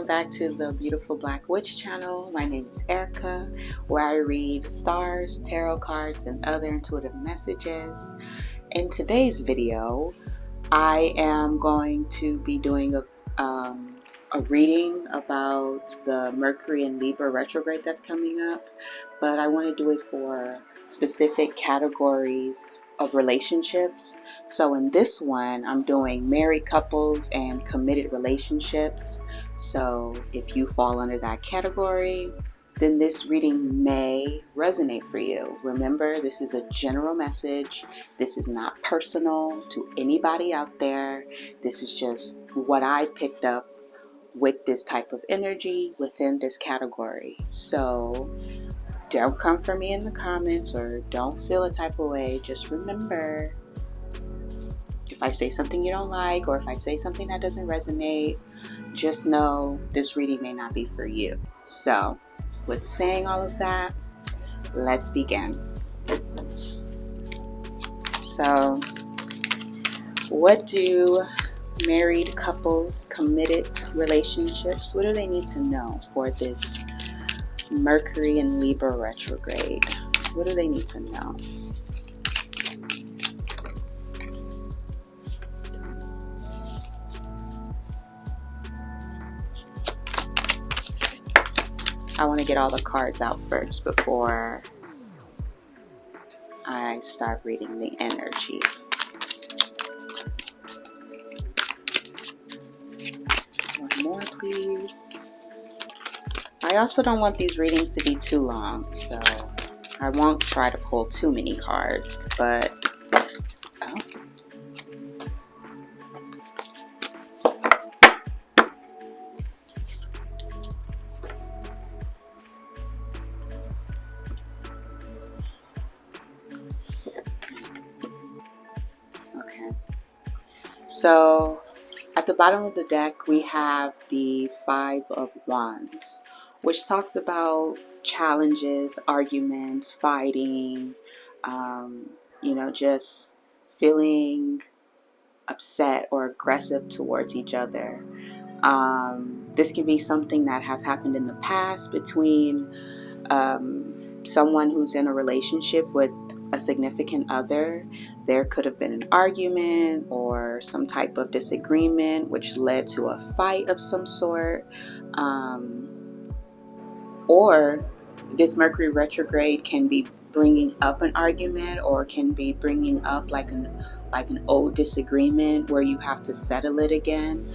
welcome back to the Beautiful Black Witch channel. My name is Erica, where I read stars, tarot cards, and other intuitive messages. In today's video, I am going to be doing a reading about the Mercury and Libra retrograde that's coming up, but I want to do it for specific categories of relationships. So in this one, I'm doing married couples and committed relationships. So if you fall under that category, then this reading may resonate for you. Remember, this is a general message. This is not personal to anybody out there. This is just what I picked up with this type of energy within this category. So don't come for me in the comments or don't feel a type of way. Just remember, if I say something you don't like or if I say something that doesn't resonate, just know this reading may not be for you. So with saying all of that, let's begin. So what do married couples, committed relationships, what do they need to know for this Mercury and Libra retrograde? What do they need to know? I want to get all the cards out first before I start reading the energy. One more, please. I also don't want these readings to be too long, so I won't try to pull too many cards, but okay. So at the bottom of the deck, we have the Five of Wands, which talks about challenges, arguments, fighting, just feeling upset or aggressive towards each other. This can be something that has happened in the past between someone who's in a relationship with a significant other. There could have been an argument or some type of disagreement which led to a fight of some sort, or this Mercury retrograde can be bringing up an argument or can be bringing up like an old disagreement where you have to settle it again,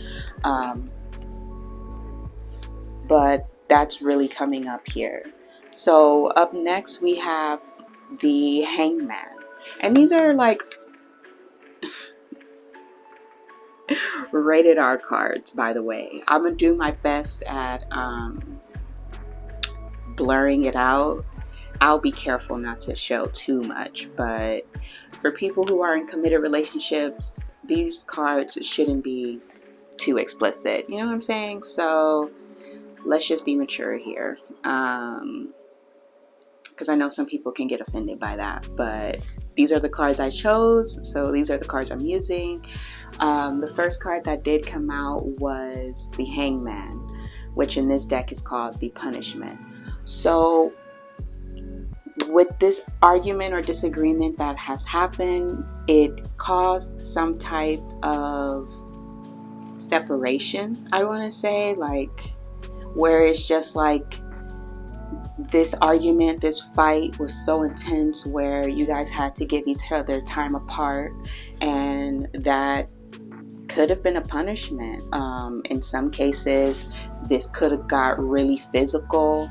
but that's really coming up here. So up next we have the Hangman, and these are like rated R cards, by the way. I'm gonna do my best at blurring it out. I'll be careful not to show too much, but for people who are in committed relationships, these cards shouldn't be too explicit, you know what I'm saying? So let's just be mature here, because I know some people can get offended by that, but these are the cards I chose, so these are the cards I'm using. The first card that did come out was the Hangman, which in this deck is called the Punishment. So with this argument or disagreement that has happened, it caused some type of separation, I want to say, like where it's just like this argument, this fight was so intense where you guys had to give each other time apart, and that could have been a punishment. In some cases, this could have got really physical.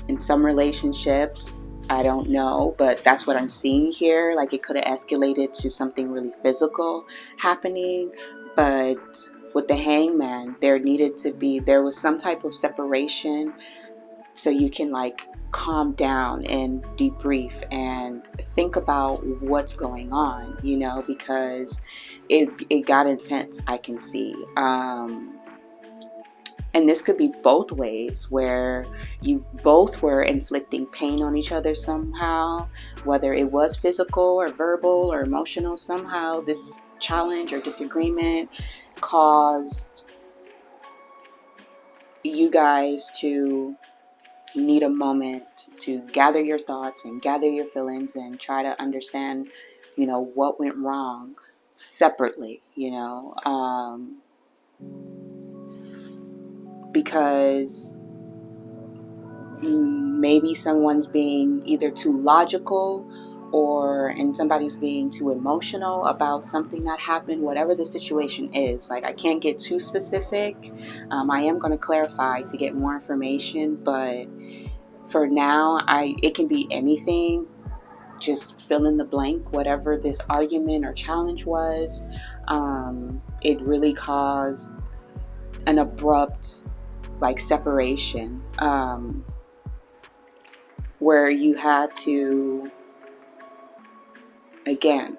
In some relationships, I don't know, but that's what I'm seeing here. Like it could have escalated to something really physical happening, but with the Hangman, there was some type of separation so you can like calm down and debrief and think about what's going on, because it got intense, I can see. And this could be both ways, where you both were inflicting pain on each other somehow, whether it was physical or verbal or emotional. Somehow this challenge or disagreement caused you guys to need a moment to gather your thoughts and gather your feelings and try to understand, what went wrong separately, because maybe someone's being either too logical and somebody's being too emotional about something that happened, whatever the situation is. Like, I can't get too specific. I am going to clarify to get more information, but for now, it can be anything. Just fill in the blank, whatever this argument or challenge was. It really caused an abrupt, separation, where you had to, again,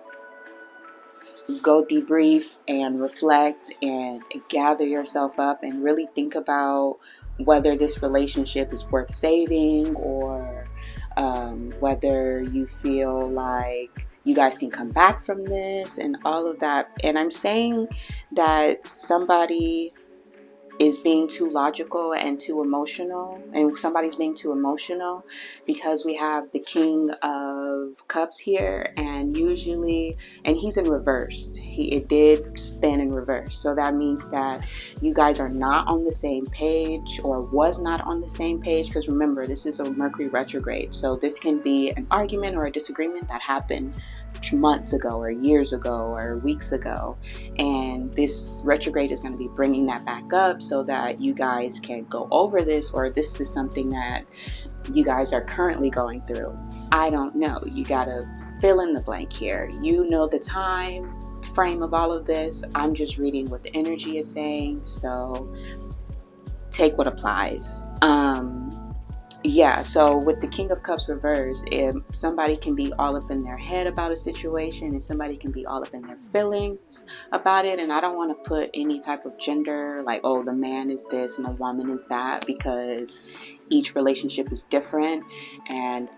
go debrief and reflect and gather yourself up and really think about whether this relationship is worth saving, or whether you feel like you guys can come back from this and all of that. And I'm saying that somebody is being too logical and too emotional, and somebody's being too emotional, because we have the King of Cups here, and he's in reverse. It did spin in reverse, so that means that you guys are not on the same page, or was not on the same page, because remember, this is a Mercury retrograde, so this can be an argument or a disagreement that happened months ago or years ago or weeks ago, and this retrograde is going to be bringing that back up so that you guys can go over this, or this is something that you guys are currently going through. I don't know. You got to fill in the blank here. You know the time frame of all of this. I'm just reading what the energy is saying, so take what applies. So with the King of Cups reverse, somebody can be all up in their head about a situation, and somebody can be all up in their feelings about it. And I don't want to put any type of gender, like, oh, the man is this and the woman is that, because each relationship is different. And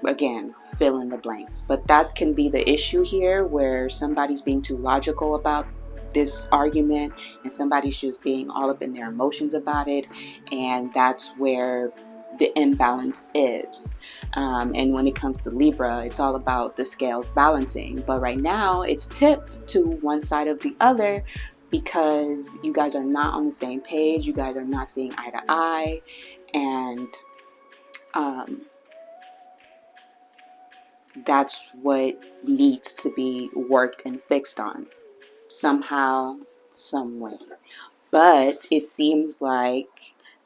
again, fill in the blank. But that can be the issue here, where somebody's being too logical about this argument and somebody's just being all up in their emotions about it, and that's where the imbalance is. And when it comes to Libra, it's all about the scales balancing, but right now it's tipped to one side or the other, because you guys are not on the same page, you guys are not seeing eye to eye, and that's what needs to be worked and fixed on somehow, some way. But it seems like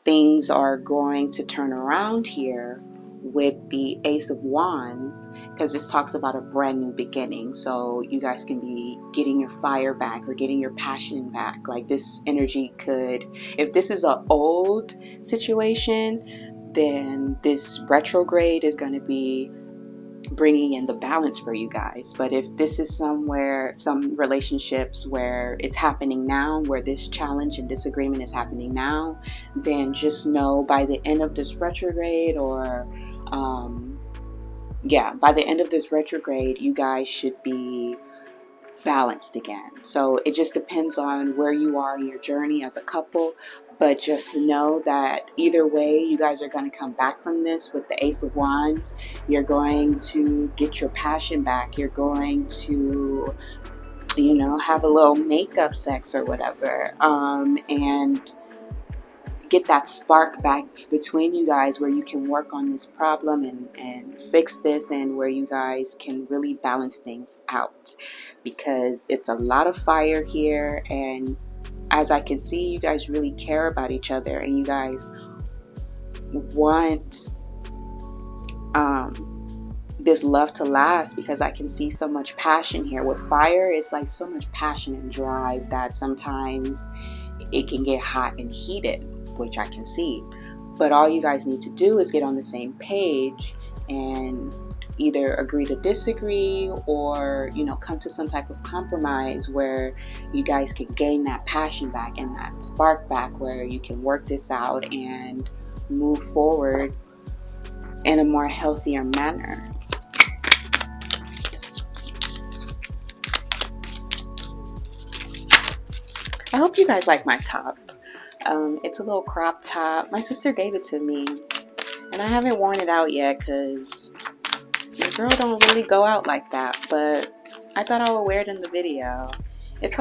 things are going to turn around here with the Ace of Wands, because this talks about a brand new beginning. So you guys can be getting your fire back or getting your passion back. Like, this energy could, if this is an old situation, then this retrograde is going to be bringing in the balance for you guys. But if this is some relationships where it's happening now, where this challenge and disagreement is happening now, then just know by the end of this retrograde, or by the end of this retrograde, you guys should be balanced again. So it just depends on where you are in your journey as a couple, but just know that either way, you guys are going to come back from this with the Ace of Wands. You're going to get your passion back. You're going to, have a little makeup sex or whatever, and get that spark back between you guys, where you can work on this problem and fix this, and where you guys can really balance things out, because it's a lot of fire here. And as I can see, you guys really care about each other, and you guys want this love to last, because I can see so much passion here. With fire, it's like so much passion and drive that sometimes it can get hot and heated, which I can see. But all you guys need to do is get on the same page and either agree to disagree, or come to some type of compromise where you guys can gain that passion back and that spark back, where you can work this out and move forward in a more healthier manner. I hope you guys like my top. It's a little crop top. My sister gave it to me, and I haven't worn it out yet because your girl don't really go out like that, but I thought I would wear it in the video. It's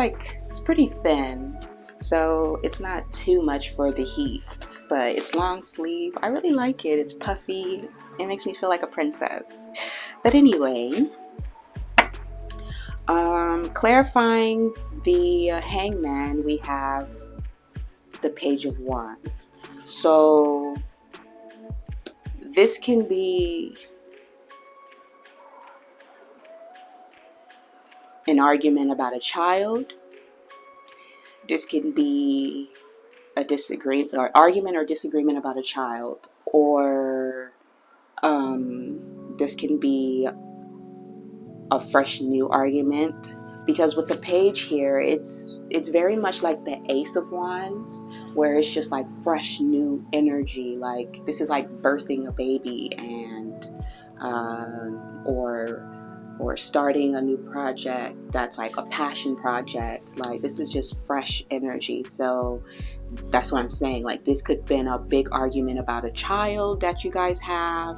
pretty thin, so it's not too much for the heat, but it's long sleeve. I really like it. It's puffy. It makes me feel like a princess. But anyway, clarifying the hangman, we have the Page of Wands. So this can be an argument about a child. This can be a disagreement or argument or disagreement about a child, or this can be a fresh new argument, because with the page here, it's very much like the Ace of Wands, where it's just like fresh new energy, like this is like birthing a baby, and or starting a new project that's like a passion project. Like this is just fresh energy. So that's what I'm saying. Like this could have been a big argument about a child that you guys have.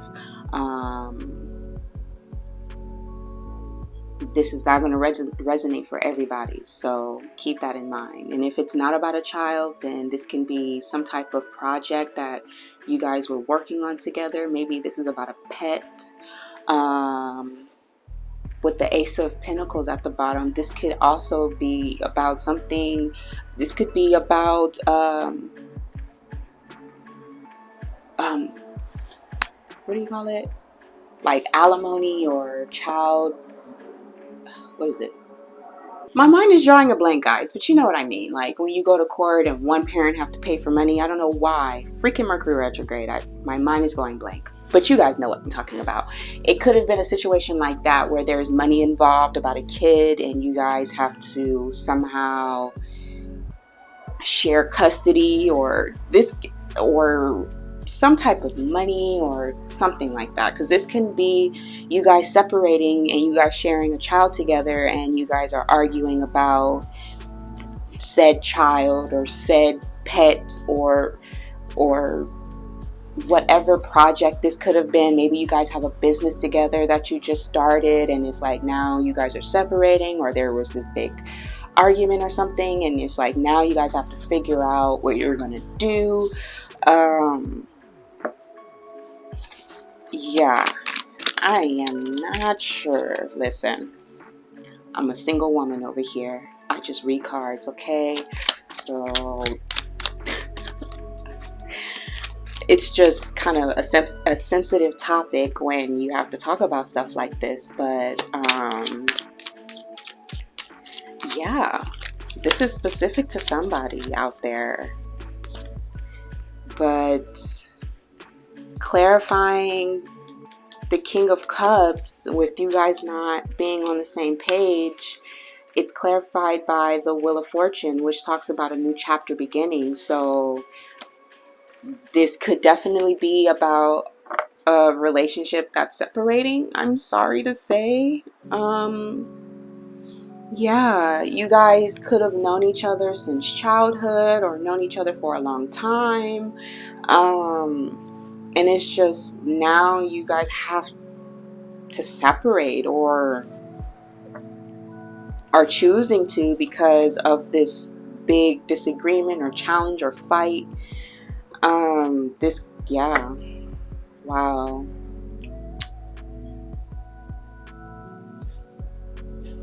This is not going to resonate for everybody, so keep that in mind. And if it's not about a child, then this can be some type of project that you guys were working on together. Maybe this is about a pet. With the Ace of Pentacles at the bottom, this could also be about something. This could be about what do you call it? Like alimony or child. What is it? My mind is drawing a blank, guys, but you know what I mean. Like when you go to court and one parent have to pay for money. I don't know why. Freaking Mercury retrograde. My mind is going blank. But you guys know what I'm talking about. It could have been a situation like that where there's money involved about a kid and you guys have to somehow share custody or some type of money or something like that. Because this can be you guys separating and you guys sharing a child together, and you guys are arguing about said child or said pet or whatever project this could have been. Maybe you guys have a business together that you just started, and it's like now you guys are separating, or there was this big argument or something, and it's like now you guys have to figure out what you're gonna do. Yeah, I am not sure. Listen, I'm a single woman over here. I just read cards, okay? So it's just kind of a sensitive topic when you have to talk about stuff like this. But yeah, this is specific to somebody out there. But clarifying the King of Cups with you guys not being on the same page, it's clarified by the Wheel of Fortune, which talks about a new chapter beginning. So this could definitely be about a relationship that's separating, I'm sorry to say. Yeah, you guys could have known each other since childhood or known each other for a long time. And it's just now you guys have to separate or are choosing to because of this big disagreement or challenge or fight. Yeah. Wow.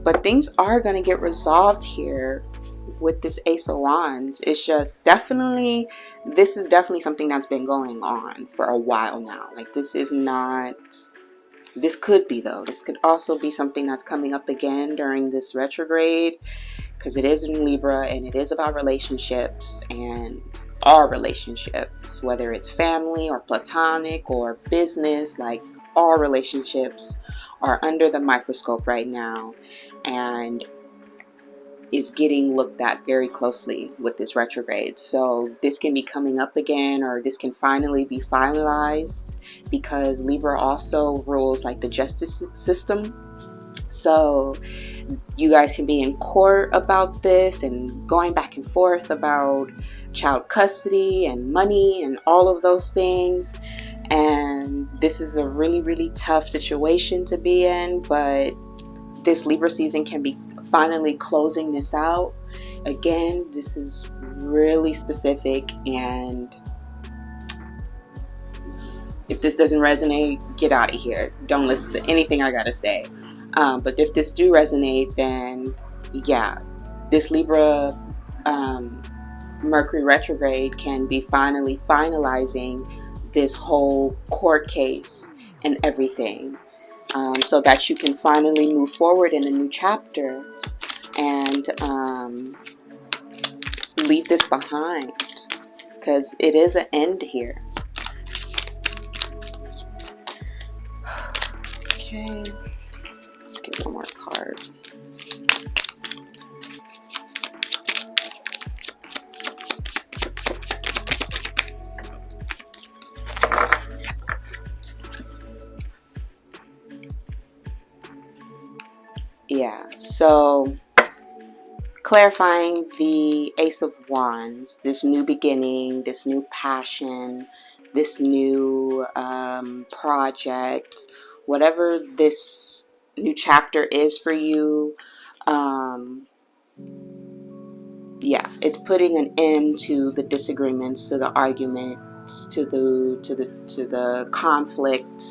But things are going to get resolved here with this Ace of Wands. It's just this is definitely something that's been going on for a while now. Like this could also be something that's coming up again during this retrograde, because it is in Libra and it is about relationships, and all relationships, whether it's family or platonic or business. Like all relationships are under the microscope right now and is getting looked at very closely with this retrograde. So this can be coming up again, or this can finally be finalized, because Libra also rules like the justice system. So you guys can be in court about this and going back and forth about child custody and money and all of those things. And this is a really, really tough situation to be in, but this Libra season can be finally closing this out. Again, this is really specific, and if this doesn't resonate, get out of here. Don't listen to anything I gotta say. But if this do resonate, then yeah, this Libra Mercury retrograde can be finally finalizing this whole court case and everything, so that you can finally move forward in a new chapter and leave this behind, because it is an end here. Okay, let's get one more card. Yeah, so clarifying the Ace of Wands, this new beginning, this new passion, this new project, whatever this new chapter is for you, yeah, it's putting an end to the disagreements, to the arguments, to the conflict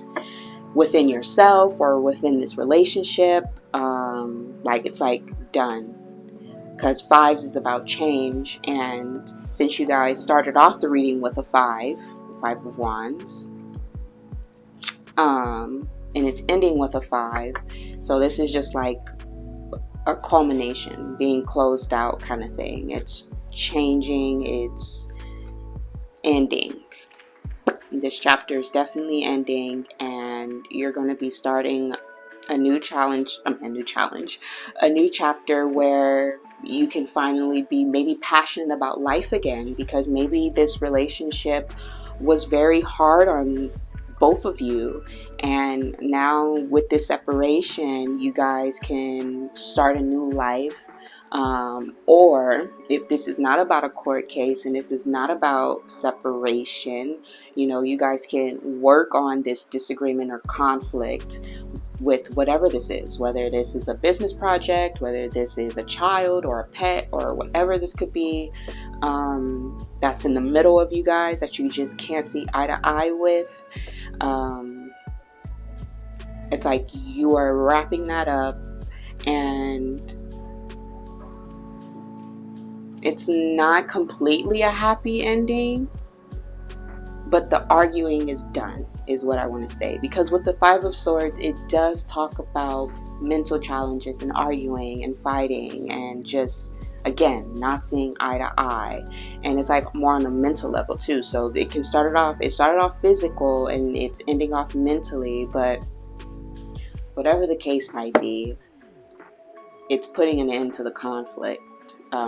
within yourself or within this relationship. Like, it's like done, because fives is about change, and since you guys started off the reading with a five of wands, and it's ending with a 5, so this is just like a culmination, being closed out kind of thing. It's changing, it's ending. This chapter is definitely ending, and you're going to be starting a new chapter where you can finally be maybe passionate about life again, because maybe this relationship was very hard on both of you, and now with this separation you guys can start a new life. Or if this is not about a court case and this is not about separation, you guys can work on this disagreement or conflict with whatever this is, whether this is a business project, whether this is a child or a pet or whatever this could be, that's in the middle of you guys that you just can't see eye to eye with. It's like you are wrapping that up, and it's not completely a happy ending, but the arguing is done, is what I want to say. Because with the 5 of Swords, it does talk about mental challenges and arguing and fighting and just, again, not seeing eye to eye. And it's like more on a mental level too. So it started off physical and it's ending off mentally, but whatever the case might be, it's putting an end to the conflict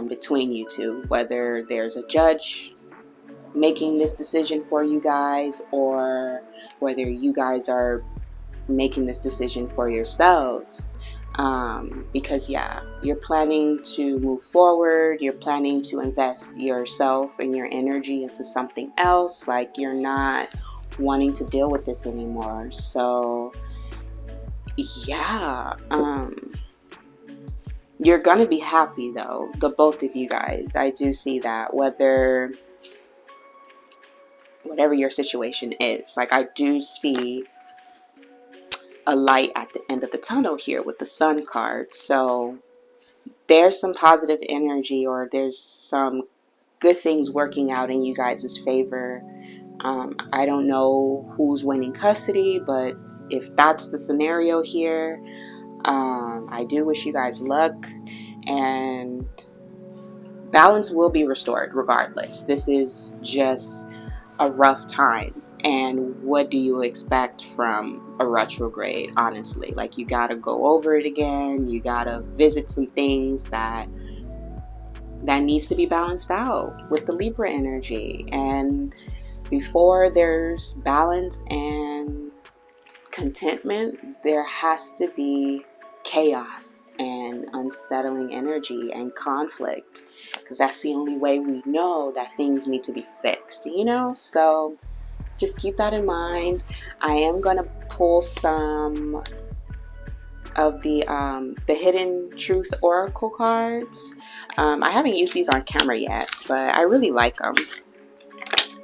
between you two, whether there's a judge making this decision for you guys or whether you guys are making this decision for yourselves. Because yeah, you're planning to move forward, you're planning to invest yourself and your energy into something else. Like, you're not wanting to deal with this anymore. So yeah, you're gonna be happy though, the both of you guys. I do see that, whatever your situation is. Like, I do see a light at the end of the tunnel here with the Sun card. So there's some positive energy, or there's some good things working out in you guys' favor. I don't know who's winning custody, but if that's the scenario here, I do wish you guys luck, and balance will be restored regardless. This is just a rough time, and what do you expect from a retrograde? Honestly, like, you gotta go over it again, you gotta visit some things that needs to be balanced out with the Libra energy. And before there's balance and contentment, there has to be chaos and unsettling energy and conflict, because that's the only way we know that things need to be fixed, you know? So just keep that in mind. I am going to pull some of the Hidden Truth Oracle cards. I haven't used these on camera yet, but I really like them.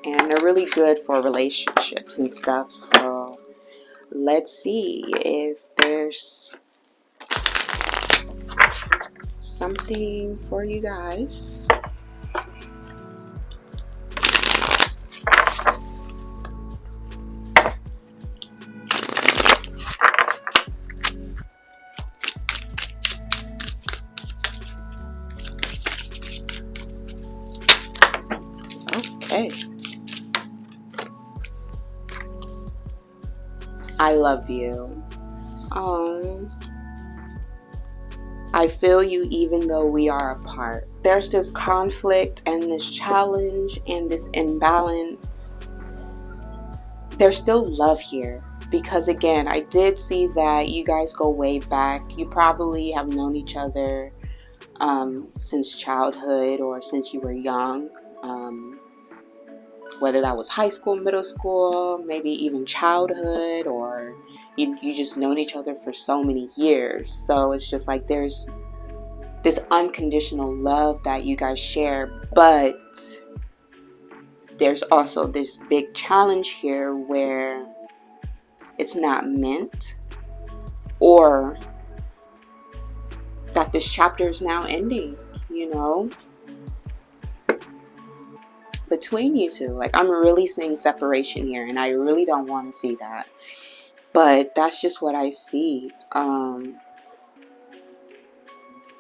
And they're really good for relationships and stuff. So let's see if there's something for you guys. Okay. I love you. I feel you even though we are apart. There's this conflict and this challenge and this imbalance. There's still love here. Because again, I did see that you guys go way back. You probably have known each other since childhood or since you were young. Whether that was high school, middle school, maybe even childhood, or you just known each other for so many years. So it's just like there's this unconditional love that you guys share, but there's also this big challenge here where it's not meant, or that this chapter is now ending, you know, between you two. Like, I'm really seeing separation here, and I really don't want to see that, but that's just what I see.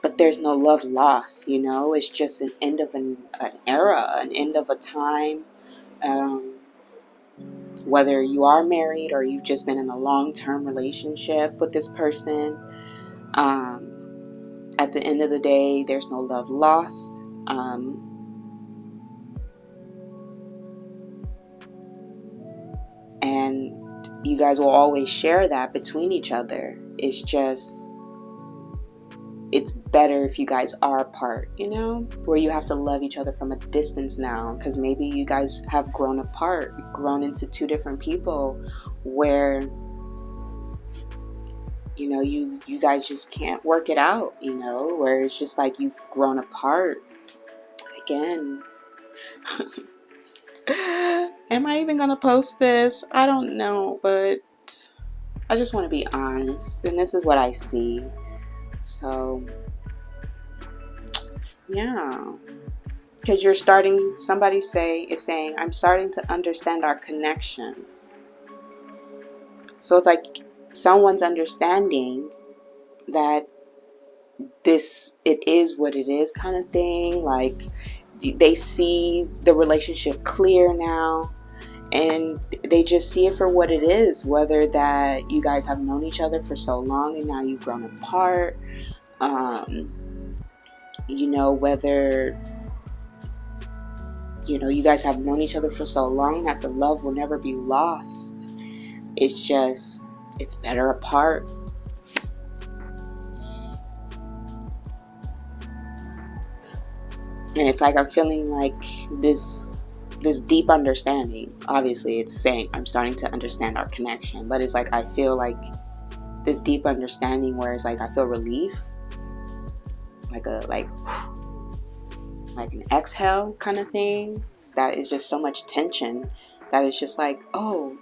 But there's no love lost, you know. It's just an end of an era, an end of a time. Whether you are married or you've just been in a long-term relationship with this person, at the end of the day, there's no love lost. And you guys will always share that between each other. It's just, it's better if you guys are apart, you know, where you have to love each other from a distance now, because maybe you guys have grown apart, grown into two different people, where, you know, you guys just can't work it out, you know, where it's just like you've grown apart again. Am I even gonna post this? I don't know, but I just want to be honest, and this is what I see. So yeah, because you're starting, somebody is saying, I'm starting to understand our connection. So it's like someone's understanding that it is what it is, kind of thing. Like, they see the relationship clear now, and they just see it for what it is, whether that you guys have known each other for so long and now you've grown apart, you know, whether, you know, you guys have known each other for so long that the love will never be lost. It's just, it's better apart. And it's like I'm feeling like this deep understanding. Obviously, it's saying I'm starting to understand our connection, but it's like I feel like this deep understanding where it's like I feel relief, like an exhale kind of thing. That is just so much tension that it's just like, oh,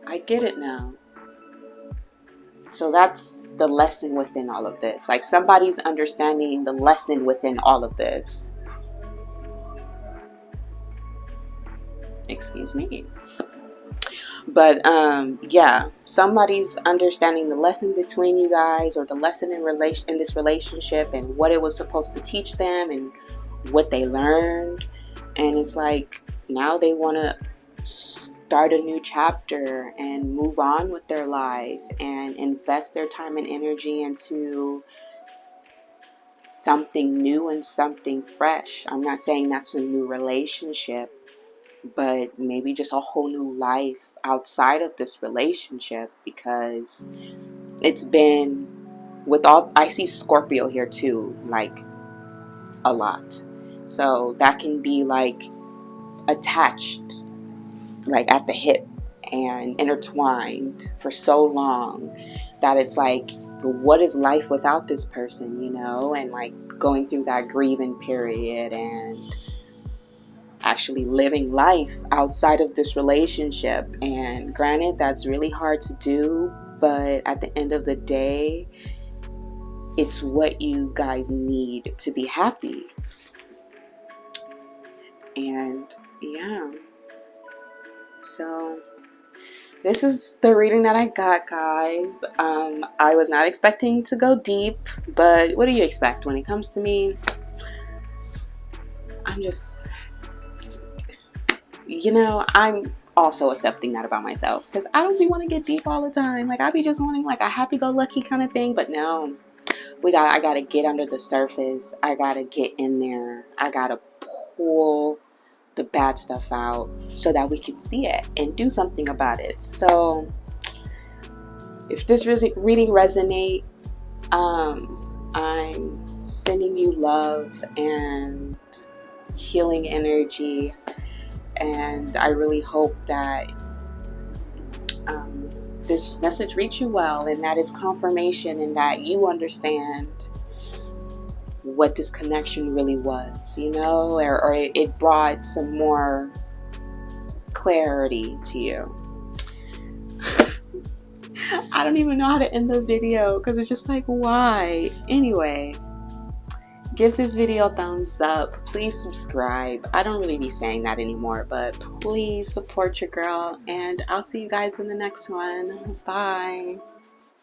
I get it now. So that's the lesson within all of this. Like, somebody's understanding the lesson within all of this. Excuse me. But yeah, somebody's understanding the lesson between you guys, or the lesson in this relationship, and what it was supposed to teach them and what they learned. And it's like now they want to start a new chapter and move on with their life and invest their time and energy into something new and something fresh. I'm not saying that's a new relationship, but maybe just a whole new life outside of this relationship, because it's been with all, I see Scorpio here too, like a lot. So that can be like attached, like at the hip and intertwined for so long that it's like, what is life without this person, you know? And like going through that grieving period and actually living life outside of this relationship. And granted, that's really hard to do, but at the end of the day, it's what you guys need to be happy. And yeah, so this is the reading that I got, guys. I was not expecting to go deep, but what do you expect when it comes to me? I'm just, you know, I'm also accepting that about myself, because I don't be want to get deep all the time. Like, I be just wanting like a happy-go-lucky kind of thing, but no, I gotta get under the surface. I gotta get in there. I gotta pull the bad stuff out so that we can see it and do something about it. So if this reading resonate, I'm sending you love and healing energy, and I really hope that this message reach you well, and that it's confirmation, and that you understand what this connection really was, you know, or it brought some more clarity to you. I don't even know how to end the video, because it's just like, why? Anyway, give this video a thumbs up. Please subscribe. I don't really be saying that anymore, but please support your girl, and I'll see you guys in the next one. Bye.